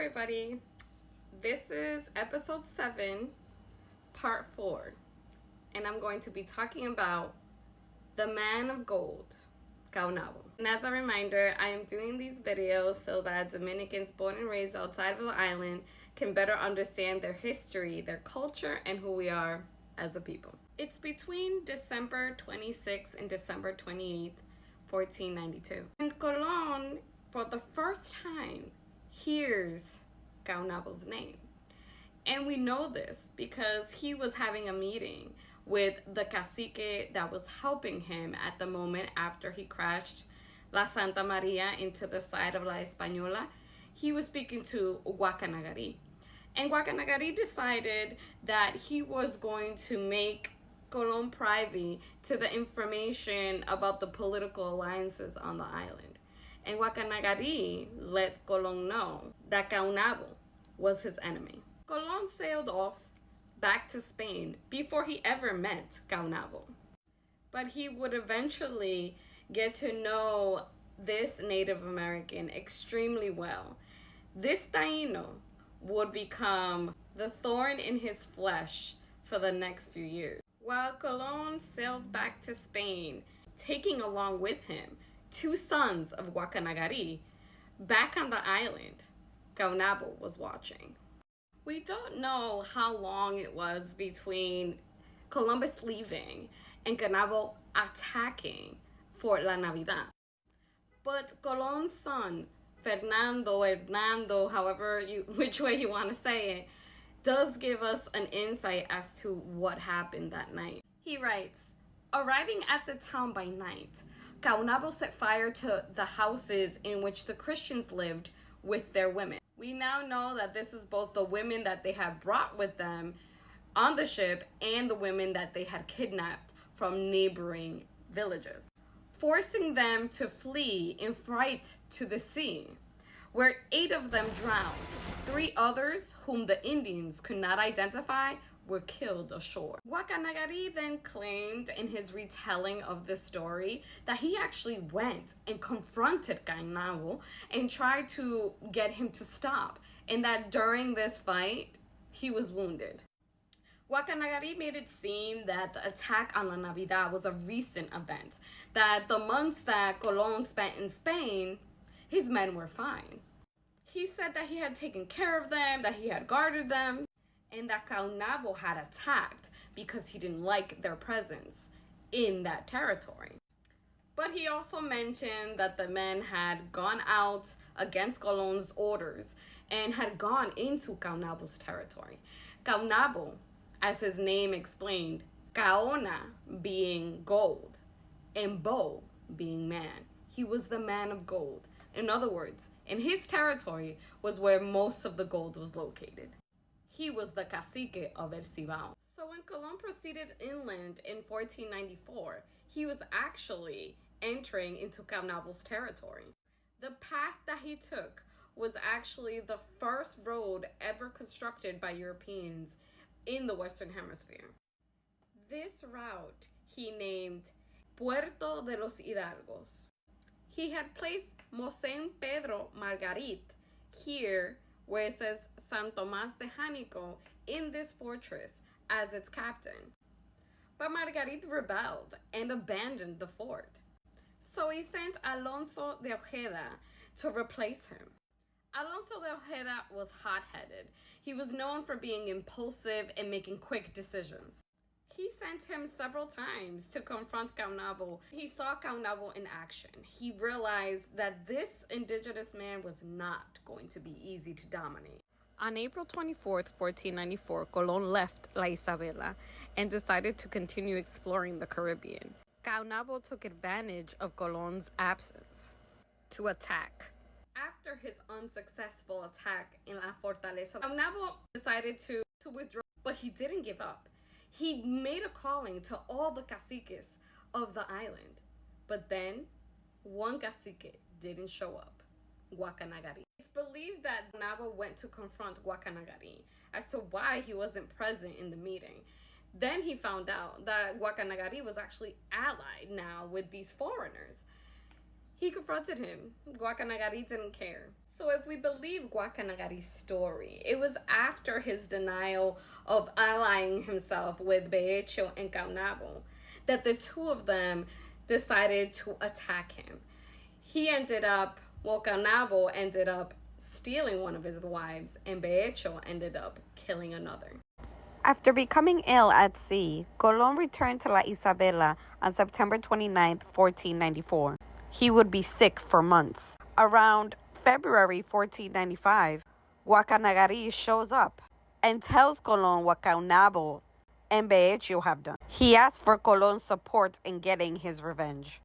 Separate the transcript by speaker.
Speaker 1: everybody. This is episode 7, part 4. And I'm going to be talking about the man of gold, Caonabo. And as a reminder, I am doing these videos so that Dominicans born and raised outside of the island can better understand their history, their culture, and who we are as a people. It's between December 26th and December 28th, 1492. And Colon, for the first time, hears Caonabo's name. And we know this because he was having a meeting with the cacique that was helping him at the moment after he crashed La Santa Maria into the side of La Española. He was speaking to Guacanagari. And Guacanagari decided that he was going to make Colon privy to the information about the political alliances on the island. And Guacanagari let Colon know that Caonabo was his enemy. Colon sailed off back to Spain before he ever met Caonabo. But he would eventually get to know this Native American extremely well. This Taino would become the thorn in his flesh for the next few years. While Colon sailed back to Spain, taking along with him 2 sons of Guacanagari, back on the island, Caonabo was watching. We don't know how long it was between Columbus leaving and Caonabo attacking Fort La Navidad. But Colon's son, Fernando, Hernando, which way you want to say it, does give us an insight as to what happened that night. He writes, arriving at the town by night, Caonabo set fire to the houses in which the Christians lived with their women. We now know that this is both the women that they had brought with them on the ship and the women that they had kidnapped from neighboring villages, forcing them to flee in fright to the sea, where 8 of them drowned. 3 others, whom the Indians could not identify, were killed ashore. Guacanagari then claimed in his retelling of the story that he actually went and confronted Caonabo and tried to get him to stop, and that during this fight, he was wounded. Guacanagari made it seem that the attack on La Navidad was a recent event, that the months that Colon spent in Spain, his men were fine. He said that he had taken care of them, that he had guarded them, and that Caonabo had attacked because he didn't like their presence in that territory. But he also mentioned that the men had gone out against Colon's orders and had gone into Caonabo's territory. Caonabo, as his name explained, Caona being gold and Bo being man. He was the man of gold. In other words, in his territory was where most of the gold was located. He was the cacique of El Cibao. So when Colon proceeded inland in 1494, he was actually entering into Caonabo's territory. The path that he took was actually the first road ever constructed by Europeans in the Western Hemisphere. This route he named Puerto de los Hidalgos. He had placed Mosén Pedro Margarit here, where it says San Tomás de Jánico, in this fortress as its captain. But Margarit rebelled and abandoned the fort. So he sent Alonso de Ojeda to replace him. Alonso de Ojeda was hot-headed. He was known for being impulsive and making quick decisions. He sent him several times to confront Caonabo. He saw Caonabo in action. He realized that this indigenous man was not going to be easy to dominate. On April 24th, 1494, Colon left La Isabela and decided to continue exploring the Caribbean. Caonabo took advantage of Colon's absence to attack. After his unsuccessful attack in La Fortaleza, Caonabo decided to withdraw, but he didn't give up. He made a calling to all the caciques of the island. But then, one cacique didn't show up, Guacanagari. It's believed that Caonabo went to confront Guacanagari as to why he wasn't present in the meeting. Then he found out that Guacanagari was actually allied now with these foreigners. he confronted him. Guacanagari didn't care. So if we believe Guacanagari's story, it was after his denial of allying himself with Beecho and Caonabo that the two of them decided to attack him. Caonabo ended up stealing one of his wives, and Beecho ended up killing another.
Speaker 2: After becoming ill at sea, Colón returned to La Isabela on September 29, 1494. He would be sick for months. Around February 1495, Guacanagari shows up and tells Colón what Caonabo and Beecho have done. He asks for Colón's support in getting his revenge.